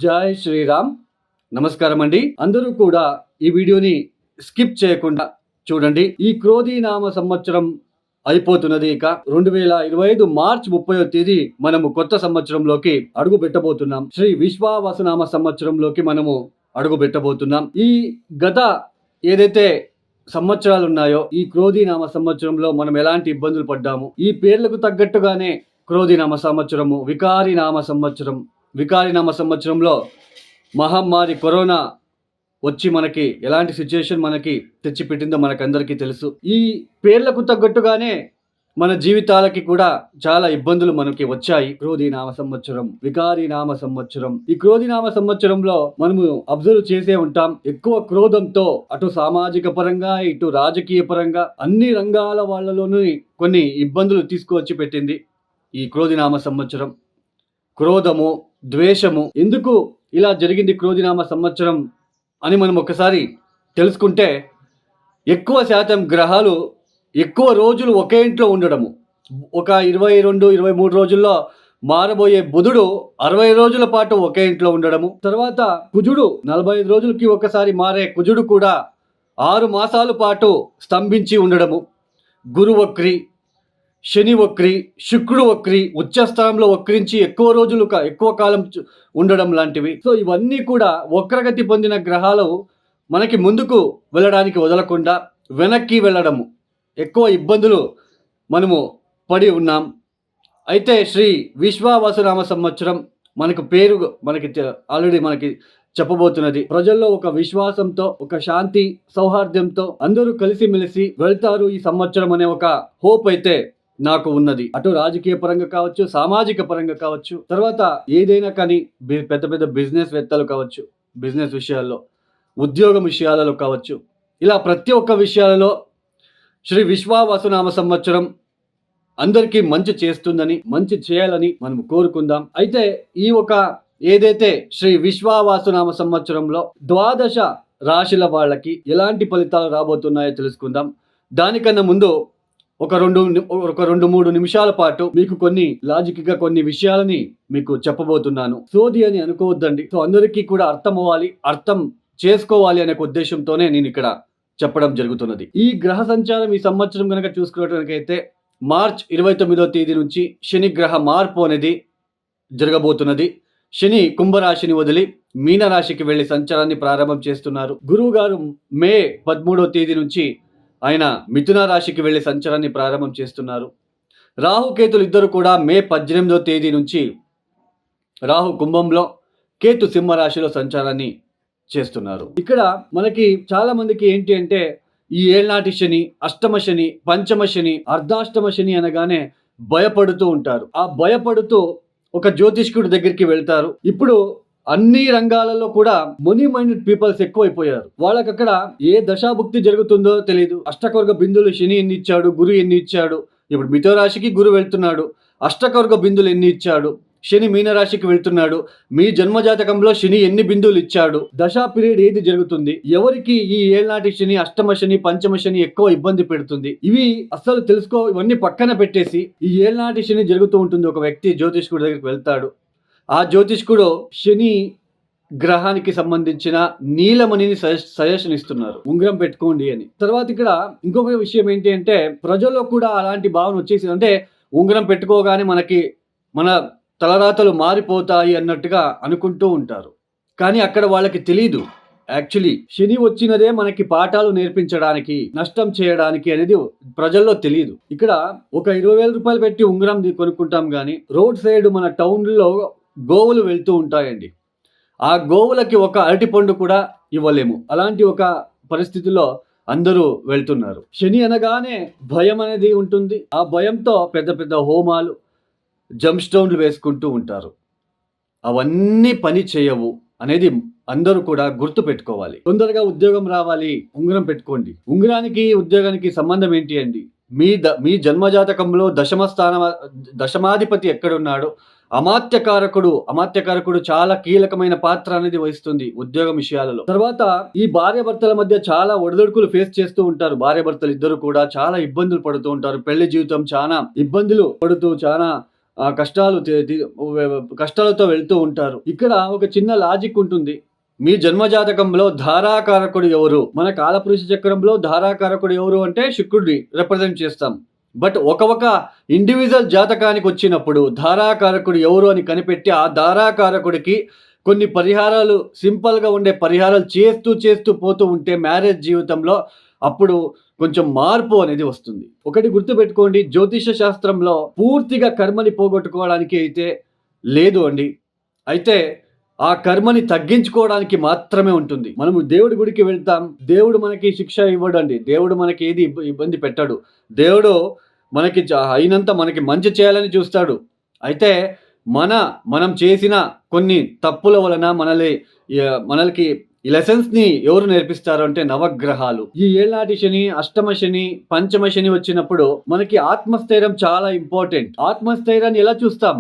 జై శ్రీరామ్. నమస్కారం అండి. అందరూ కూడా ఈ వీడియోని స్కిప్ చేయకుండా చూడండి. ఈ క్రోధీ నామ సంవత్సరం అయిపోతున్నది. ఇక 2025 మార్చి 30వ తేదీ మనము కొత్త సంవత్సరంలోకి అడుగు పెట్టబోతున్నాం. శ్రీ విశ్వావసునామ సంవత్సరంలోకి మనము అడుగు పెట్టబోతున్నాం. ఈ గత ఏదైతే సంవత్సరాలు ఉన్నాయో ఈ క్రోధీ నామ సంవత్సరంలో మనం ఎలాంటి ఇబ్బందులు పడ్డాము, ఈ పేర్లకు తగ్గట్టుగానే క్రోధీ నామ సంవత్సరము, వికారి నామ సంవత్సరంలో మహమ్మారి కరోనా వచ్చి మనకి ఎలాంటి సిచ్యుయేషన్ మనకి తెచ్చిపెట్టిందో మనకందరికీ తెలుసు. ఈ పేర్లకు తగ్గట్టుగానే మన జీవితాలకి కూడా చాలా ఇబ్బందులు మనకి వచ్చాయి. క్రోధీ నామ సంవత్సరం, వికారి నామ సంవత్సరం. ఈ క్రోధీ నామ సంవత్సరంలో మనము అబ్జర్వ్ చేసే ఉంటాం, ఎక్కువ క్రోధంతో అటు సామాజిక పరంగా ఇటు రాజకీయ పరంగా అన్ని రంగాల వాళ్ళలోనూ కొన్ని ఇబ్బందులు తీసుకువచ్చి పెట్టింది ఈ క్రోధీ నామ సంవత్సరం. క్రోధము, ద్వేషము, ఎందుకు ఇలా జరిగింది క్రోధీ నామ సంవత్సరం అని మనం ఒకసారి తెలుసుకుంటే, ఎక్కువ శాతం గ్రహాలు ఎక్కువ రోజులు ఒకే ఇంట్లో ఉండడము, ఒక 22-23 రోజుల్లో మారబోయే బుధుడు 60 రోజుల పాటు ఒకే ఇంట్లో ఉండడము, తర్వాత కుజుడు 45 రోజులకి ఒకసారి మారే కుజుడు కూడా 6 మాసాల పాటు స్తంభించి ఉండడము, గురు వక్రి, శని వక్రి, శుక్రుడు వక్రి, ఉచ్చస్థానంలో వక్రించి ఎక్కువ కాలం ఉండడం లాంటివి. సో ఇవన్నీ కూడా వక్రగతి పొందిన గ్రహాలు మనకి ముందుకు వెళ్ళడానికి వదలకుండా వెనక్కి వెళ్ళడము, ఎక్కువ ఇబ్బందులు మనము పడి ఉన్నాం. అయితే శ్రీ విశ్వావసునామ సంవత్సరం మనకు పేరు ఆల్రెడీ మనకి చెప్పబోతున్నది. ప్రజల్లో ఒక విశ్వాసంతో, ఒక శాంతి సౌహార్దంతో అందరూ కలిసిమెలిసి వెళ్తారు ఈ సంవత్సరం అనే ఒక హోప్ అయితే నాకు ఉన్నది. అటు రాజకీయ పరంగా కావచ్చు, సామాజిక పరంగా కావచ్చు, తర్వాత ఏదైనా కానీ పెద్ద పెద్ద బిజినెస్ వేత్తలు కావచ్చు, బిజినెస్ విషయాల్లో, ఉద్యోగం విషయాలలో కావచ్చు, ఇలా ప్రతి ఒక్క విషయాలలో శ్రీ విశ్వావసునామ సంవత్సరం అందరికీ మంచి చేస్తుందని, మంచి చేయాలని మనం కోరుకుందాం. అయితే ఈ ఏదైతే శ్రీ విశ్వావసునామ సంవత్సరంలో 12 రాశుల వాళ్ళకి ఎలాంటి ఫలితాలు రాబోతున్నాయో తెలుసుకుందాం. దానికన్నా ముందు ఒక 2-3 నిమిషాల పాటు మీకు కొన్ని విషయాలని మీకు చెప్పబోతున్నాను. సోది అని అనుకోవద్దండి. సో అందరికీ కూడా అర్థం అవ్వాలి, అర్థం చేసుకోవాలి అనే ఉద్దేశంతోనే నేను ఇక్కడ చెప్పడం జరుగుతున్నది. ఈ గ్రహ సంచారం ఈ సంవత్సరం కనుక చూసుకున్నట్లయితే మార్చ్ 29వ తేదీ నుంచి శని గ్రహ మార్పు అనేది జరగబోతున్నది. శని కుంభరాశిని వదిలి మీనరాశికి వెళ్లి సంచారాన్ని ప్రారంభం చేస్తున్నారు. గురువు గారు మే 13వ తేదీ నుంచి ఆయన మిథున రాశికి వెళ్లి సంచారాన్ని ప్రారంభం చేస్తున్నారు. రాహుకేతులు ఇద్దరు కూడా మే 18వ తేదీ నుంచి రాహు కుంభంలో, కేతు సింహరాశిలో సంచారాన్ని చేస్తున్నారు. ఇక్కడ మనకి చాలా మందికి ఏంటి అంటే, ఈ ఏళ్నాటి శని, అష్టమ శని, పంచమ శని, అర్ధాష్టమ శని అనగానే భయపడుతూ ఉంటారు. ఆ భయపడుతూ ఒక జ్యోతిష్కుడి దగ్గరికి వెళ్తారు. ఇప్పుడు అన్ని రంగాలలో కూడా మనీ మైండెడ్ పీపుల్స్ ఎక్కువైపోయారు. వాళ్ళకి అక్కడ ఏ దశాభుక్తి జరుగుతుందో తెలియదు. అష్టకవర్గ బిందులు శని ఎన్ని ఇచ్చాడు, గురు ఎన్ని ఇచ్చాడు, ఇప్పుడు మిథున రాశికి గురు వెళ్తున్నాడు, అష్టకవర్గ బిందులు ఎన్ని ఇచ్చాడు, శని మీనరాశికి వెళ్తున్నాడు, మీ జన్మజాతకంలో శని ఎన్ని బిందువులు ఇచ్చాడు, దశా పీరియడ్ ఏది జరుగుతుంది, ఎవరికి ఈ ఏళ్నాటి శని, అష్టమ శని, పంచమ శని ఎక్కువ ఇబ్బంది పెడుతుంది, ఇవి అస్సలు తెలుసుకో. ఇవన్నీ పక్కన పెట్టేసి ఈ ఏళ్నాటి శని జరుగుతూ ఉంటుంది. ఒక వ్యక్తి జ్యోతిష్కుడి దగ్గరికి వెళ్తాడు. ఆ జ్యోతిష్కుడు శని గ్రహానికి సంబంధించిన నీలమణిని సజెషన్ ఇస్తున్నారు, ఉంగరం పెట్టుకోండి అని. తర్వాత ఇక్కడ ఇంకొక విషయం ఏంటి అంటే, ప్రజల్లో కూడా అలాంటి భావన వచ్చేసి, అంటే ఉంగరం పెట్టుకోగానే మన తలరాతలు మారిపోతాయి అన్నట్టుగా అనుకుంటూ ఉంటారు. కానీ అక్కడ వాళ్ళకి తెలీదు, యాక్చువల్లీ శని వచ్చినదే మనకి పాఠాలు నేర్పించడానికి, నష్టం చేయడానికి అనేది ప్రజల్లో తెలియదు. ఇక్కడ ఒక 20,000 రూపాయలు పెట్టి ఉంగరం కొనుక్కుంటాం కానీ రోడ్ సైడ్ మన టౌన్లో గోవులు వెళ్తూ ఉంటాయండి. ఆ గోవులకి ఒక అరటిపండు కూడా ఇవ్వలేము. అలాంటి ఒక పరిస్థితిలో అందరూ వెళ్తున్నారు. శని అనగానే భయం అనేది ఉంటుంది. ఆ భయంతో పెద్ద పెద్ద హోమాలు, జంప్ స్టోన్లు వేసుకుంటూ ఉంటారు. అవన్నీ పని చేయవు అనేది అందరూ కూడా గుర్తు పెట్టుకోవాలి. తొందరగా ఉద్యోగం రావాలి, ఉంగరం పెట్టుకోండి. ఉంగరానికి ఉద్యోగానికి సంబంధం ఏంటి అండి? మీ జన్మజాతకంలో దశమాధిపతి ఎక్కడున్నాడో, అమాత్యకారకుడు చాలా కీలకమైన పాత్ర అనేది వహిస్తుంది ఉద్యోగం విషయాలలో. తర్వాత ఈ భార్యాభర్తల మధ్య చాలా ఒడిదొడుకులు ఫేస్ చేస్తూ ఉంటారు. భార్యాభర్తలు ఇద్దరు కూడా చాలా ఇబ్బందులు పడుతూ ఉంటారు. పెళ్లి జీవితం చాలా ఇబ్బందులు పడుతూ చాలా కష్టాలతో వెళ్తూ ఉంటారు. ఇక్కడ ఒక చిన్న లాజిక్ ఉంటుంది. మీ జన్మ జాతకంలో ధారాకారకుడు ఎవరు? మన కాలపురుష చక్రంలో ధారాకారకుడు ఎవరు అంటే శుక్రుడిని రిప్రజెంట్ చేస్తాం. బట్ ఒక ఇండివిజువల్ జాతకానికి వచ్చినప్పుడు ధారాకారకుడు ఎవరు అని కనిపెట్టి ఆ ధారాకారకుడికి కొన్ని పరిహారాలు, సింపుల్గా ఉండే పరిహారాలు చేస్తూ పోతూ ఉంటే మ్యారేజ్ జీవితంలో అప్పుడు కొంచెం మార్పు అనేది వస్తుంది. ఒకటి గుర్తుపెట్టుకోండి, జ్యోతిష శాస్త్రంలో పూర్తిగా కర్మని పోగొట్టుకోవడానికి అయితే లేదు అండి. అయితే ఆ కర్మని తగ్గించుకోవడానికి మాత్రమే ఉంటుంది. మనము దేవుడి గుడికి వెళ్తాం, దేవుడు మనకి శిక్ష ఇవ్వడండి. దేవుడు మనకి ఏది ఇబ్బంది పెట్టాడు. దేవుడు మనకి అయినంత మనకి మంచి చేయాలని చూస్తాడు. అయితే మనం చేసిన కొన్ని తప్పుల వలన మనకి ఈ లెసన్స్ని ఎవరు నేర్పిస్తారు అంటే నవగ్రహాలు. ఈ ఏళ్ళనాటి శని, అష్టమ శని, పంచమ శని వచ్చినప్పుడు మనకి ఆత్మస్థైర్యం చాలా ఇంపార్టెంట్. ఆత్మస్థైర్యాన్ని ఎలా చూస్తాం?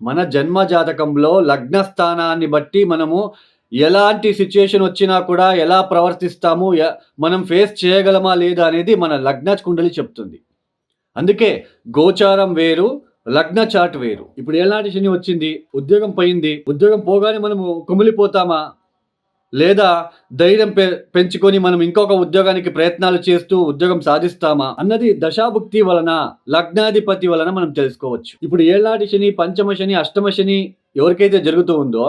మన జన్మ జాతకంలో లగ్న స్థానాన్ని బట్టి మనము ఎలాంటి సిచ్యుయేషన్ వచ్చినా కూడా ఎలా ప్రవర్తిస్తాము, మనం ఫేస్ చేయగలమా లేదా అనేది మన లగ్న కుండలి చెప్తుంది. అందుకే గోచారం వేరు, లగ్న చాట్ వేరు. ఇప్పుడు ఏళ్ళనాటి శని వచ్చింది, ఉద్యోగం పోయింది. ఉద్యోగం పోగానే మనము కుమిలిపోతామా, లేదా ధైర్యం పెంచుకొని మనం ఇంకొక ఉద్యోగానికి ప్రయత్నాలు చేస్తూ ఉద్యోగం సాధిస్తామా అన్నది దశాభుక్తి వలన, లగ్నాధిపతి వలన మనం తెలుసుకోవచ్చు. ఇప్పుడు ఏళ్ళనాటి శని, పంచమ శని, అష్టమ శని ఎవరికైతే జరుగుతూ ఉందో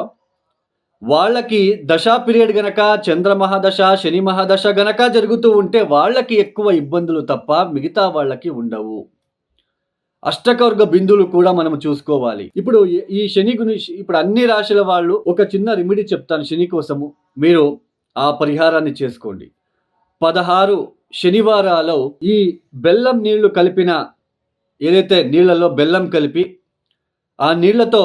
వాళ్ళకి దశా పీరియడ్ గనక, చంద్ర మహాదశ, శని మహాదశ గనక జరుగుతూ ఉంటే వాళ్ళకి ఎక్కువ ఇబ్బందులు తప్ప మిగతా వాళ్ళకి ఉండవు. అష్టకవర్గ బిందువులు కూడా మనం చూసుకోవాలి. ఇప్పుడు ఈ శని గురించి ఇప్పుడు అన్ని రాశుల వాళ్ళు ఒక చిన్న రెమెడీ చెప్తాను శని కోసము. మీరు ఆ పరిహారాన్ని చేసుకోండి. 16 శనివారాలు ఈ బెల్లం నీళ్లు కలిపిన, ఏదైతే నీళ్లలో బెల్లం కలిపి ఆ నీళ్లతో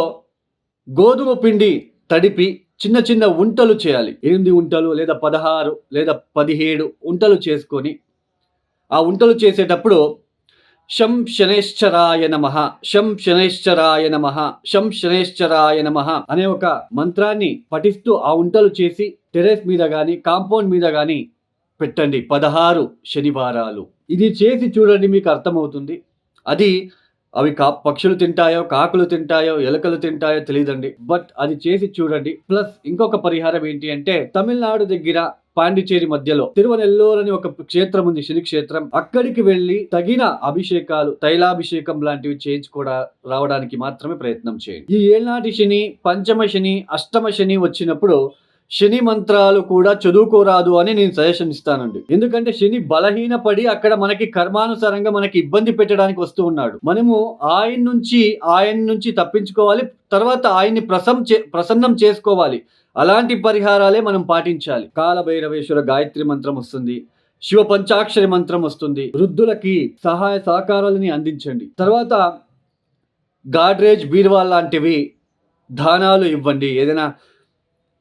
గోధుమ పిండి తడిపి చిన్న చిన్న ఉంటలు చేయాలి. 8 ఉంటలు లేదా 16 లేదా 17 ఉంటలు చేసుకొని ఆ ఉంటలు చేసేటప్పుడు శం శనైశ్చరాయ నమః, శం శనైశ్చరాయ నమః, శం శనైశ్చరాయ నమః అనే ఒక మంత్రాన్ని పఠిస్తూ ఆ ఉంటలు చేసి టెరెస్ మీద కానీ కాంపౌండ్ మీద కానీ పెట్టండి 16 శనివారాలు. ఇది చేసి చూడండి, మీకు అర్థమవుతుంది. అవి పక్షులు తింటాయో, కాకులు తింటాయో, ఎలుకలు తింటాయో తెలియదండి. బట్ అది చేసి చూడండి. ప్లస్ ఇంకొక పరిహారం ఏంటి అంటే, తమిళనాడు దగ్గర పాండిచేరి మధ్యలో తిరువనెల్లూరు అని ఒక క్షేత్రం ఉంది, శని క్షేత్రం. అక్కడికి వెళ్ళి తగిన అభిషేకాలు, తైలాభిషేకం లాంటివి చేయించుకోవడా రావడానికి మాత్రమే ప్రయత్నం చేయండి. ఈ ఏళ్ళనాటి శని, పంచమ శని, అష్టమ శని వచ్చినప్పుడు శని మంత్రాలు కూడా చదువుకోరాదు అని నేను సజెషన్ ఇస్తానండి. ఎందుకంటే శని బలహీనపడి అక్కడ మనకి కర్మానుసారంగా మనకి ఇబ్బంది పెట్టడానికి వస్తూ ఉన్నాడు. మనము ఆయన నుంచి తప్పించుకోవాలి, తర్వాత ఆయన్ని ప్రసన్నం చేసుకోవాలి. అలాంటి పరిహారాలే మనం పాటించాలి. కాలభైరవేశ్వర గాయత్రి మంత్రం వస్తుంది, శివ పంచాక్షరి మంత్రం వస్తుంది. వృద్ధులకి సహాయ సహకారాలని అందించండి. తర్వాత గాడ్రేజ్, బీర్వా లాంటివి దానాలు ఇవ్వండి. ఏదైనా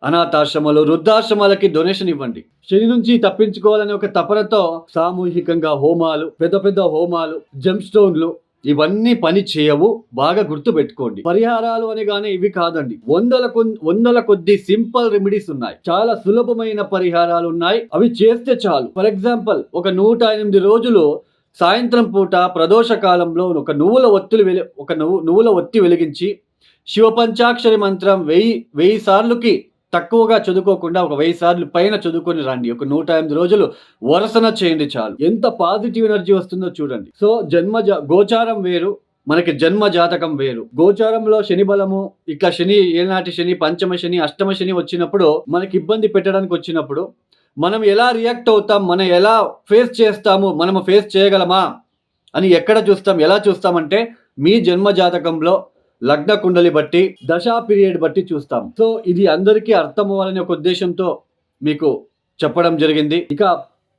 అనాథాశ్రమాలు, వృద్ధాశ్రమాలకి డొనేషన్ ఇవ్వండి. శని నుంచి తప్పించుకోవాలనే ఒక తపనతో సామూహికంగా హోమాలు, పెద్ద హోమాలు, జెమ్ స్టోన్లు ఇవన్నీ పని చేయవు. బాగా గుర్తు పెట్టుకోండి. పరిహారాలు అనగానే ఇవి కాదండి, వందల కొద్ది సింపుల్ రెమెడీస్ ఉన్నాయి. చాలా సులభమైన పరిహారాలు ఉన్నాయి, అవి చేస్తే చాలు. ఫర్ ఎగ్జాంపుల్, ఒక 108 రోజులు సాయంత్రం పూట ప్రదోష కాలంలో ఒక నువ్వుల ఒత్తి వెలిగించి శివ పంచాక్షరి మంత్రం 1000 సార్లుకి తక్కువగా చదువుకోకుండా ఒక 1000 సార్లు పైన చదువుకొని రండి. ఒక 108 రోజులు వరుసన చేయండి చాలు. ఎంత పాజిటివ్ ఎనర్జీ వస్తుందో చూడండి. సో గోచారం వేరు, మనకి జన్మ జాతకం వేరు. గోచారంలో శని బలము, ఇట్లా శని, ఏళ్ళనాటి శని, పంచమ శని, అష్టమ శని వచ్చినప్పుడు మనకి ఇబ్బంది పెట్టడానికి వచ్చినప్పుడు మనం ఎలా రియాక్ట్ అవుతాం, మనం ఎలా ఫేస్ చేస్తాము, మనము ఫేస్ చేయగలమా అని ఎక్కడ చూస్తాం, ఎలా చూస్తామంటే మీ జన్మ జాతకంలో లగ్న కుండలి బట్టి, దశా పీరియడ్ బట్టి చూస్తాం. సో ఇది అందరికీ అర్థం అవ్వాలనే ఒక ఉద్దేశంతో మీకు చెప్పడం జరిగింది. ఇక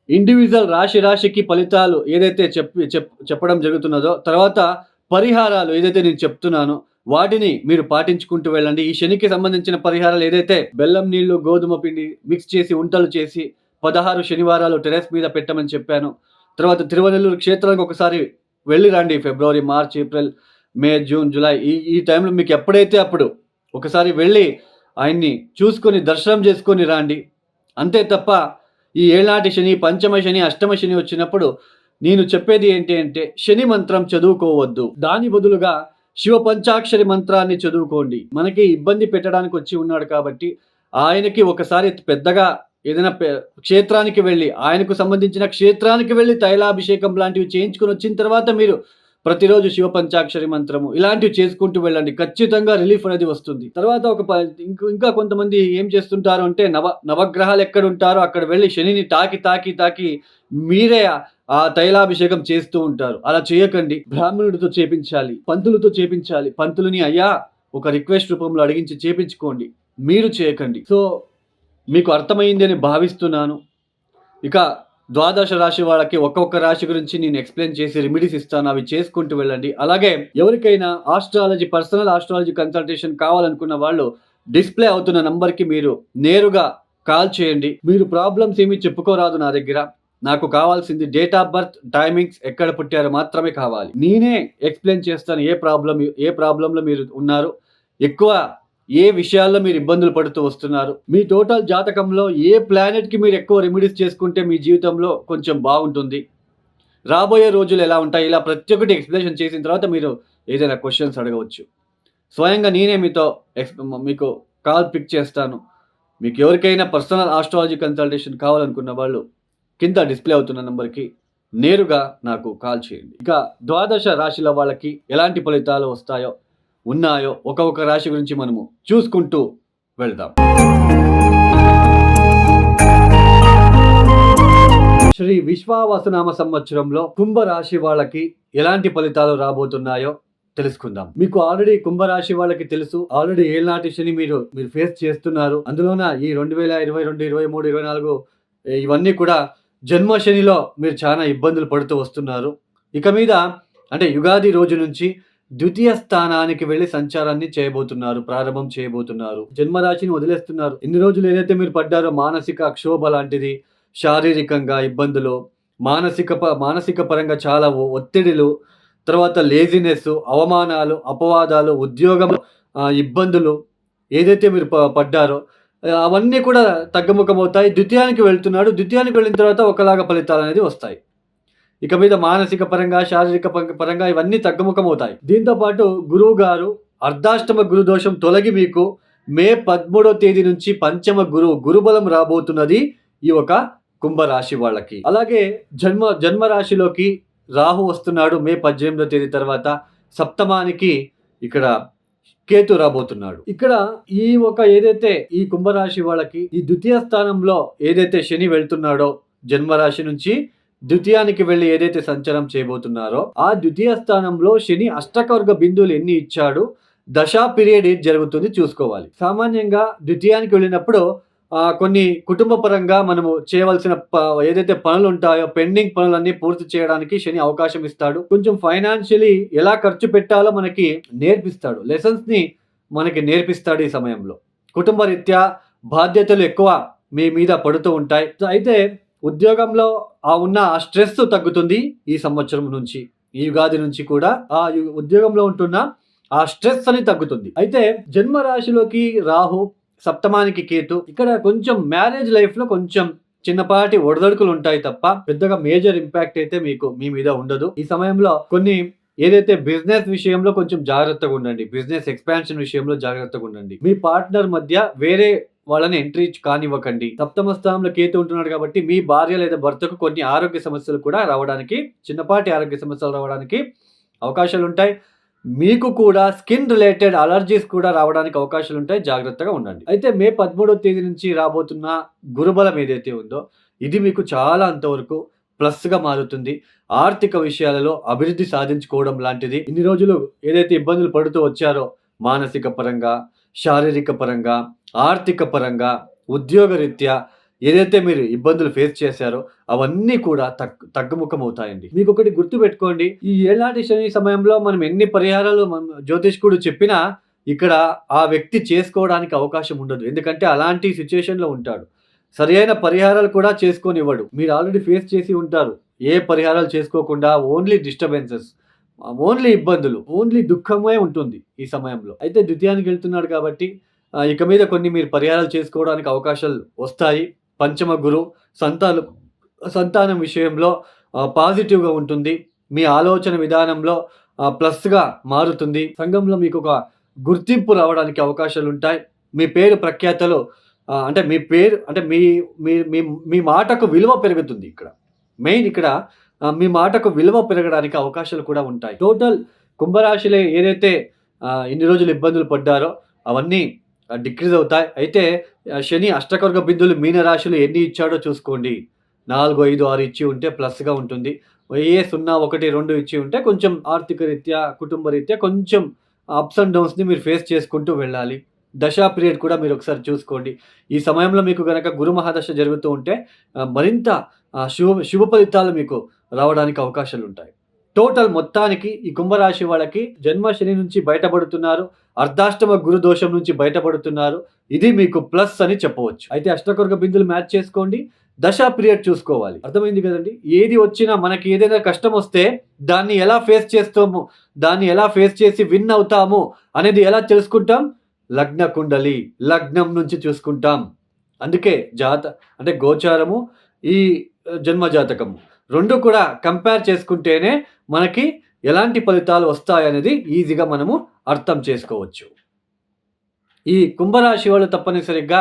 ఇండివిజువల్ రాశికి ఫలితాలు ఏదైతే చెప్పడం జరుగుతున్నదో, తర్వాత పరిహారాలు ఏదైతే నేను చెప్తున్నానో వాటిని మీరు పాటించుకుంటూ వెళ్ళండి. ఈ శనికి సంబంధించిన పరిహారాలు ఏదైతే బెల్లం నీళ్లు, గోధుమ పిండి మిక్స్ చేసి ఉంటలు చేసి 16 శనివారాలు టెరెస్ మీద పెట్టమని చెప్పాను. తర్వాత తిరువనెల్లూరు క్షేత్రానికి ఒకసారి వెళ్ళి రండి. ఫిబ్రవరి, మార్చ్, ఏప్రిల్, మే, జూన్, జూలై ఈ టైంలో మీకు ఎప్పుడైతే అప్పుడు ఒకసారి వెళ్ళి ఆయన్ని చూసుకొని దర్శనం చేసుకొని రండి. అంతే తప్ప ఈ ఏళ్ళనాటి శని, పంచమ శని, అష్టమ శని వచ్చినప్పుడు నేను చెప్పేది ఏంటి అంటే శని మంత్రం చదువుకోవద్దు. దాని బదులుగా శివ పంచాక్షరి మంత్రాన్ని చదువుకోండి. మనకి ఇబ్బంది పెట్టడానికి వచ్చి ఉన్నాడు కాబట్టి ఆయనకి ఒకసారి పెద్దగా ఏదైనా క్షేత్రానికి వెళ్ళి, ఆయనకు సంబంధించిన క్షేత్రానికి వెళ్ళి తైలాభిషేకం లాంటివి చేయించుకొని వచ్చిన తర్వాత మీరు ప్రతిరోజు శివ పంచాక్షరి మంత్రము ఇలాంటివి చేసుకుంటూ వెళ్ళండి. ఖచ్చితంగా రిలీఫ్ అనేది వస్తుంది. తర్వాత ఇంకా కొంతమంది ఏం చేస్తుంటారు అంటే నవగ్రహాలు ఎక్కడుంటారో అక్కడ వెళ్ళి శనిని తాకి మీరే ఆ తైలాభిషేకం చేస్తూ ఉంటారు. అలా చేయకండి. బ్రాహ్మణుడితో చేపించాలి, పంతులతో చేపించాలి. పంతులని అయ్యా ఒక రిక్వెస్ట్ రూపంలో అడిగించి చేపించుకోండి, మీరు చేయకండి. సో మీకు అర్థమైంది అని భావిస్తున్నాను. ఇక ద్వాదశ రాశి వాళ్ళకి ఒక్కొక్క రాశి గురించి నేను ఎక్స్ప్లెయిన్ చేసి రెమెడీస్ ఇస్తాను, అవి చేసుకుంటూ వెళ్ళండి. అలాగే ఎవరికైనా పర్సనల్ ఆస్ట్రాలజీ కన్సల్టేషన్ కావాలనుకున్న వాళ్ళు డిస్ప్లే అవుతున్న నంబర్కి మీరు నేరుగా కాల్ చేయండి. మీరు ప్రాబ్లమ్స్ ఏమీ చెప్పుకోరాదు నా దగ్గర. నాకు కావాల్సింది డేట్ ఆఫ్ బర్త్, టైమింగ్స్, ఎక్కడ పుట్టారో మాత్రమే కావాలి. నేనే ఎక్స్ప్లెయిన్ చేస్తాను ఏ ప్రాబ్లంలో మీరు ఉన్నారు, ఎక్కువ ఏ విషయాల్లో మీరు ఇబ్బందులు పడుతూ వస్తున్నారు, మీ టోటల్ జాతకంలో ఏ ప్లానెట్కి మీరు ఎక్కువ రెమెడీస్ చేసుకుంటే మీ జీవితంలో కొంచెం బాగుంటుంది, రాబోయే రోజులు ఎలా ఉంటాయి, ఇలా ప్రతి ఒక్కటి ఎక్స్ప్లెనేషన్ చేసిన తర్వాత మీరు ఏదైనా క్వశ్చన్స్ అడగవచ్చు. స్వయంగా నేనే మీకు కాల్ పిక్ చేస్తాను. మీకు ఎవరికైనా పర్సనల్ ఆస్ట్రాలజీ కన్సల్టేషన్ కావాలనుకున్న వాళ్ళు కింద డిస్ప్లే అవుతున్న నెంబర్కి నేరుగా నాకు కాల్ చేయండి. ఇక ద్వాదశ రాశిల వాళ్ళకి ఎలాంటి ఫలితాలు ఉన్నాయో ఒక్కొక్క రాశి గురించి మనము చూసుకుంటూ వెళ్దాం. శ్రీ విశ్వావసునామ సంవత్సరంలో కుంభరాశి వాళ్ళకి ఎలాంటి ఫలితాలు రాబోతున్నాయో తెలుసుకుందాం. మీకు ఆల్రెడీ కుంభరాశి వాళ్ళకి తెలుసు, ఆల్రెడీ ఏళ్ళనాటి శని మీరు ఫేస్ చేస్తున్నారు. అందులోన ఈ 2022, 23, 24 ఇవన్నీ కూడా జన్మ శనిలో మీరు చాలా ఇబ్బందులు పడుతూ వస్తున్నారు. ఇక మీద అంటే యుగాది రోజు నుంచి ద్వితీయ స్థానానికి వెళ్ళి సంచారాన్ని ప్రారంభం చేయబోతున్నారు. జన్మరాశిని వదిలేస్తున్నారు. ఇన్ని రోజులు ఏదైతే మీరు పడ్డారో మానసిక క్షోభ లాంటిది, శారీరకంగా ఇబ్బందులు, మానసిక పరంగా చాలా ఒత్తిడిలు, తర్వాత లేజినెస్, అవమానాలు, అపవాదాలు, ఉద్యోగంలో ఇబ్బందులు ఏదైతే మీరు పడ్డారో అవన్నీ కూడా తగ్గుముఖమవుతాయి. ద్వితీయానికి వెళ్తున్నాడు. ద్వితీయానికి వెళ్ళిన తర్వాత ఒకలాగా ఫలితాలు అనేది వస్తాయి. ఇక మీద మానసిక పరంగా, శారీరక పరంగా ఇవన్నీ తగ్గుముఖమవుతాయి. దీంతో పాటు గురువు గారు అర్ధాష్టమ గురు దోషం తొలగి మీకు మే 13వ తేదీ నుంచి పంచమ గురుబలం రాబోతున్నది ఈ ఒక కుంభరాశి వాళ్ళకి. అలాగే జన్మ రాశిలోకి రాహు వస్తున్నాడు మే 18వ తేదీ తర్వాత. సప్తమానికి ఇక్కడ కేతు రాబోతున్నాడు. ఇక్కడ ఏదైతే ఈ కుంభరాశి వాళ్ళకి ఈ ద్వితీయ స్థానంలో ఏదైతే శని వెళ్తున్నాడో జన్మరాశి నుంచి ద్వితీయానికి వెళ్ళి ఏదైతే సంచారం చేయబోతున్నారో ఆ ద్వితీయ స్థానంలో శని అష్టకవర్గ బిందువులు ఎన్ని ఇచ్చాడు, దశా పీరియడ్ ఏది జరుగుతుంది చూసుకోవాలి. సామాన్యంగా ద్వితీయానికి వెళ్ళినప్పుడు కొన్ని కుటుంబ పరంగా మనము చేయవలసిన ఏదైతే పనులు ఉంటాయో పెండింగ్ పనులన్నీ పూర్తి చేయడానికి శని అవకాశం ఇస్తాడు. కొంచెం ఫైనాన్షియలీ ఎలా ఖర్చు పెట్టాలో మనకి నేర్పిస్తాడు, లెసన్స్ ని మనకి నేర్పిస్తాడు. ఈ సమయంలో కుటుంబ రీత్యా బాధ్యతలు ఎక్కువ మీ మీద పడుతూ ఉంటాయి. అయితే ఉద్యోగంలో ఉన్న ఆ స్ట్రెస్ తగ్గుతుంది ఈ సంవత్సరం నుంచి, ఈ యుగాది నుంచి కూడా ఆ ఉద్యోగంలో ఉంటున్న ఆ స్ట్రెస్ అని తగ్గుతుంది. అయితే జన్మ రాశిలోకి రాహు, సప్తమానికి కేతు, ఇక్కడ కొంచెం మ్యారేజ్ లైఫ్ లో కొంచెం చిన్నపాటి ఒడదొడుకులు ఉంటాయి తప్ప పెద్దగా మేజర్ ఇంపాక్ట్ అయితే మీ మీద ఉండదు. ఈ సమయంలో కొన్ని ఏదైతే బిజినెస్ విషయంలో కొంచెం జాగ్రత్తగా ఉండండి, బిజినెస్ ఎక్స్పాన్షన్ విషయంలో జాగ్రత్తగా ఉండండి. మీ పార్ట్నర్ మధ్య వేరే వాళ్ళని ఎంట్రీ కానివ్వకండి. సప్తమ స్థానంలో కేతు ఉంటున్నాడు కాబట్టి మీ భార్య లేదా భర్తకు కొన్ని ఆరోగ్య సమస్యలు కూడా రావడానికి, చిన్నపాటి ఆరోగ్య సమస్యలు రావడానికి అవకాశాలు ఉంటాయి. మీకు కూడా స్కిన్ రిలేటెడ్ అలర్జీస్ కూడా రావడానికి అవకాశాలు ఉంటాయి, జాగ్రత్తగా ఉండండి. అయితే మే 13వ తేదీ నుంచి రాబోతున్న గురుబలం ఏదైతే ఉందో ఇది మీకు చాలా అంతవరకు ప్లస్గా మారుతుంది. ఆర్థిక విషయాలలో అభివృద్ధి సాధించుకోవడం లాంటిది. ఇన్ని రోజులు ఏదైతే ఇబ్బందులు పడుతూ వచ్చారో మానసిక పరంగా, శారీరక పరంగా, ఆర్థిక పరంగా, ఉద్యోగరీత్యా ఏదైతే మీరు ఇబ్బందులు ఫేస్ చేశారో అవన్నీ కూడా తగ్గుముఖం అవుతాయండి. మీకు ఒకటి గుర్తు పెట్టుకోండి, ఈ ఏళ్ళనాటి శని సమయంలో మనం ఎన్ని పరిహారాలు జ్యోతిష్కుడు చెప్పినా ఇక్కడ ఆ వ్యక్తి చేసుకోవడానికి అవకాశం ఉండదు. ఎందుకంటే అలాంటి సిచ్యువేషన్లో ఉంటాడు. సరైన పరిహారాలు కూడా చేసుకోనివ్వడు. మీరు ఆల్రెడీ ఫేస్ చేసి ఉంటారు. ఏ పరిహారాలు చేసుకోకుండా ఓన్లీ డిస్టర్బెన్సెస్, ఓన్లీ ఇబ్బందులు, ఓన్లీ దుఃఖమే ఉంటుంది ఈ సమయంలో. అయితే ద్వితీయానికి వెళ్తున్నాడు కాబట్టి ఇక మీద కొన్ని మీరు పరిహారాలు చేసుకోవడానికి అవకాశాలు వస్తాయి. పంచమ గురు సంతానం విషయంలో పాజిటివ్గా ఉంటుంది. మీ ఆలోచన విధానంలో ప్లస్గా మారుతుంది. సంఘంలో మీకు ఒక గుర్తింపు రావడానికి అవకాశాలు ఉంటాయి. మీ పేరు ప్రఖ్యాతలు అంటే మీ పేరు అంటే మీ మీ మీ మీ మాటకు విలువ పెరుగుతుంది ఇక్కడ. మెయిన్ ఇక్కడ మీ మాటకు విలువ పెరగడానికి అవకాశాలు కూడా ఉంటాయి. టోటల్ కుంభరాశిలో ఏదైతే ఇన్ని రోజులు ఇబ్బందులు పడ్డారో అవన్నీ డిక్రీజ్ అవుతాయి. అయితే శని అష్టకర్గ బిందువులు మీన రాశిలో ఎన్ని ఇచ్చాడో చూసుకోండి. 4, 5, 6 ఇచ్చి ఉంటే ప్లస్‌గా ఉంటుంది. 0, 1, 2 ఇచ్చి ఉంటే కొంచెం ఆర్థిక రీత్యా, కుటుంబ రీత్యా కొంచెం అప్స్ అండ్ డౌన్స్‌ని మీరు ఫేస్ చేసుకుంటూ వెళ్ళాలి. దశా పీరియడ్ కూడా మీరు ఒకసారి చూసుకోండి. ఈ సమయంలో మీకు గనక గురు మహాదశ జరుగుతూ ఉంటే మరింత శుభ ఫలితాలు మీకు రావడానికి అవకాశాలుంటాయి. టోటల్ మొత్తానికి ఈ కుంభరాశి వాళ్ళకి జన్మ శని నుంచి బయటపడుతున్నారు. అర్ధాష్టమ గురు దోషం నుంచి బయటపడుతున్నారు. ఇది మీకు ప్లస్ అని చెప్పవచ్చు. అయితే అష్టకర్గ బిందులు మ్యాచ్ చేసుకోండి. దశా పీరియడ్ చూసుకోవాలి. అర్థమైంది కదండి. ఏది వచ్చినా మనకి ఏదైనా కష్టం వస్తే దాన్ని ఎలా ఫేస్ చేస్తాము, దాన్ని ఎలా ఫేస్ చేసి విన్ అవుతాము అనేది ఎలా తెలుసుకుంటాం? లగ్న కుండలి, లగ్నం నుంచి చూసుకుంటాం. అందుకే అంటే గోచారము, ఈ జన్మ జాతకము 2 కూడా కంపేర్ చేసుకుంటేనే మనకి ఎలాంటి ఫలితాలు వస్తాయనేది ఈజీగా మనము అర్థం చేసుకోవచ్చు. ఈ కుంభరాశి వాళ్ళు తప్పనిసరిగా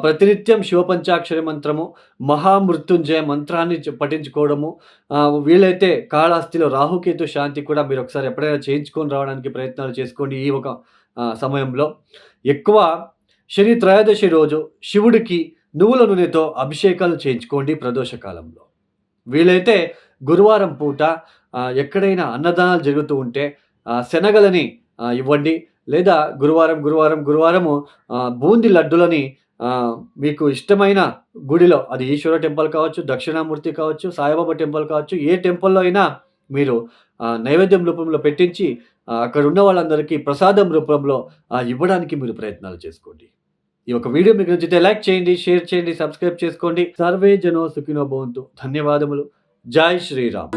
ప్రతినిత్యం శివపంచాక్షరి మంత్రము, మహామృత్యుంజయ మంత్రాన్ని పఠించుకోవడము, వీలైతే కాళహస్తిలో రాహుకేతు శాంతి కూడా మీరు ఒకసారి ఎప్పుడైనా చేయించుకొని రావడానికి ప్రయత్నాలు చేసుకోండి. ఈ ఒక సమయంలో ఎక్కువ శని త్రయోదశి రోజు శివుడికి నువ్వుల నూనెతో అభిషేకాలు చేయించుకోండి ప్రదోష కాలంలో. వీలైతే గురువారం పూట ఎక్కడైనా అన్నదానాలు జరుగుతూ ఉంటే శనగలని ఇవ్వండి. లేదా గురువారము బూందీ లడ్డులని మీకు ఇష్టమైన గుడిలో, అది ఈశ్వర టెంపుల్ కావచ్చు, దక్షిణామూర్తి కావచ్చు, సాయిబాబా టెంపుల్ కావచ్చు, ఏ టెంపుల్‌లో అయినా మీరు నైవేద్యం రూపంలో పెట్టించి అక్కడ ఉన్న వాళ్ళందరికీ ప్రసాదం రూపంలో ఇవ్వడానికి మీరు ప్రయత్నాలు చేసుకోండి. ఈ ఒక వీడియో మీకు నచ్చితే లైక్ చేయండి, షేర్ చేయండి, సబ్స్క్రైబ్ చేసుకోండి. సర్వే జనో సుఖినో భవంతు. ధన్యవాదములు. జై శ్రీరామ్.